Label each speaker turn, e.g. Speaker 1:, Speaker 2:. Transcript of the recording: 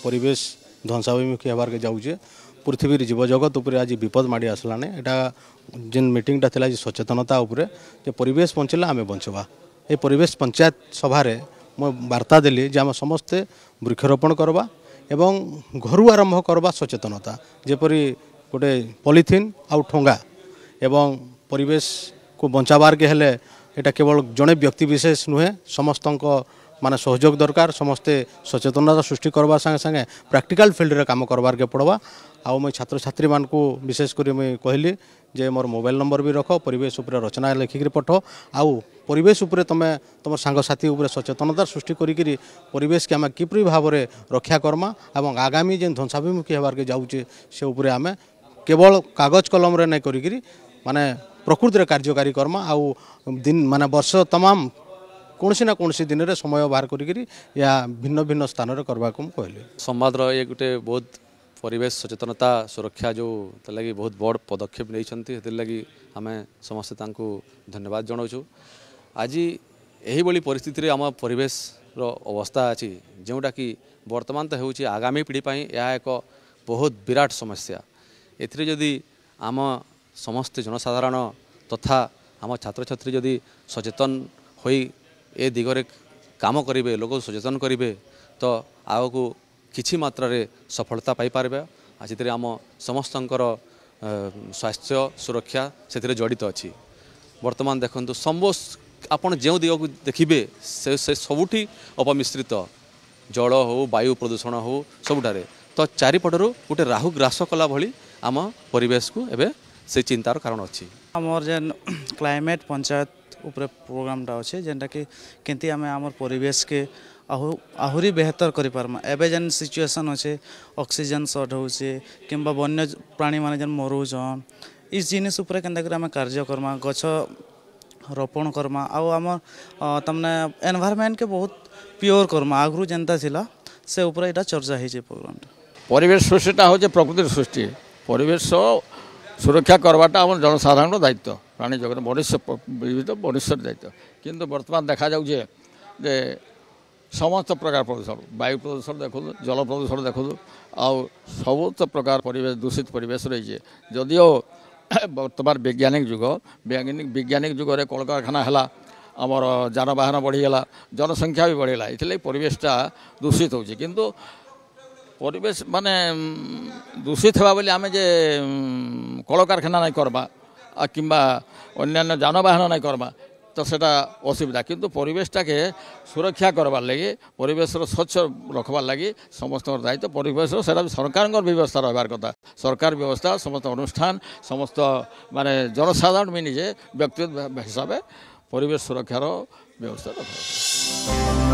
Speaker 1: परिवेश ध्वंसाभिमुखी होबार के जाऊे पृथ्वी जीवजगत उपर आज विपद माड़ी आसलाने यहाँ जेन मीटिंगटा थिला सचेतनता उपरे जे परिवेश बंचला आमे बंचवा ये परिवेश पंचायत सभारे मो वार्ता देली जे आम समस्ते वृक्षरोपण करवा एवं घर आरंभ करवा सचेतनता जेपरी गोटे पॉलिथिन आउ ठोंगा एवं परिवेश को बंचाबार के हेले एटा केवल जड़े व्यक्ति विशेष नुहे समस्त माने सहयोग दरकार समस्ते सचेतनता सृष्टि करवा संगे संगे प्रैक्टिकल फील्ड रे काम करवार के पड़वा आउ मैं छात्र छात्री मान को विशेष कर मुझे कहली जे मोर मोबाइल नंबर भी रख परिवेश उपर रचना लिखिक पठ आउ परिवेश उपर तुम तुम सांगसाथी उपर सचेतनता सृष्टि करी परिवेश के आम किपरि भाव में रक्षा करमा और आगामी जेन ध्वंसाभिमुखी होबार के जाऊे से उपरे आम केवल कागज कलम रे नहीं करी माने प्रकृति रे कार्यकारी करमा आउ दिन माने वर्ष तमाम कौन ना कौन दिन में समय बाहर करी या भिन्न भिन्न स्थान में करवा को कहली
Speaker 2: संवाद ये गोटे बहुत परिवेश सचेतनता सुरक्षा जो लगी बहुत बड़ पदक्षेप नहीं लगी आम समस्ते धन्यवाद जनाऊँ आज यही परिस्थिति रे आम परिवेश रो अवस्था अच्छी जोटा कि वर्तमान तो होची आगामी पीढ़ी यह एक बहुत विराट समस्या एथिरे जदि आम समस्त जनसाधारण तथा आम छात्र छात्री जदि सचेतन होई ए दिगरे काम करेंगे लोक सचेतन करेंगे तो आग को किछि मात्रा रे सफलता पाई पारबे आज आम समस्तंकर स्वास्थ्य सुरक्षा से जड़ित अच्छी वर्तमान देखंतु आपण जो दिग को देखिए से सबुठी अपमिश्रित जल हो वायु प्रदूषण हो सबुठारे तो चारिपटरू गोटे राहु ग्रास कला भली आम परिवेश को एबे से चिंतार कारण अच्छी
Speaker 3: आमर जेन क्लाइमेट पंचायत उपरे प्रोग्रामटा अच्छे जेनटा कि केंती आमे आमर परिवेश के आहुरी बेहतर करि पारमा एबे जेन सिचुएशन अच्छे ऑक्सीजन शॉर्ट होचे किंबा वन्य प्राणी माने जेन मरुछन इस जिनिस उपरे केंता कि आमे कार्य करमा गछ रोपण करमा आउ आमर तमने एनवायरनमेंट के बहुत प्योर करमा आगरु जेनता थिला से उपरे एटा चर्चा हेजे प्रोग्रामटा
Speaker 4: परिवेश सृष्टिटा होचे प्रकृति सृष्टि परिवेश सुरक्षा करवाटा आम जनसाधारण दायित्व प्राणी जगत मनुष्य विविध मनुष्य दायित्व किंतु वर्तमान देखा जाऊे जे समस्त प्रकार प्रदूषण वायु प्रदूषण देखु जल प्रदूषण देखु आउ समस्त प्रकार परिवेश दूषित परिवेश रही जदिओ वर्तमान वैज्ञानिक जुग रे कलकारखाना है आमर जानवाहन बढ़ीगला जनसंख्या भी बढ़ेगा इसलिए परिवेशटा दूषित हो किंतु परिवेश माने दूषित होगा बोली आमे जे कलकारखाना नहीं करबा किंबा अन्यान्य जानवाहन नहीं करबा तो सेटा असुविधा किंतु परिवेशटा के सुरक्षा करबार लगी परिवेश स्वच्छ रखबार लगी समस्त दायित्व परिवेश सरकार व्यवस्था रहार कथा सरकार व्यवस्था समस्त अनुष्ठान समस्त माने जनसाधारण भी निजे व्यक्तिगत हिसाब से परिवेश सुरक्षार व्यवस्था रखा।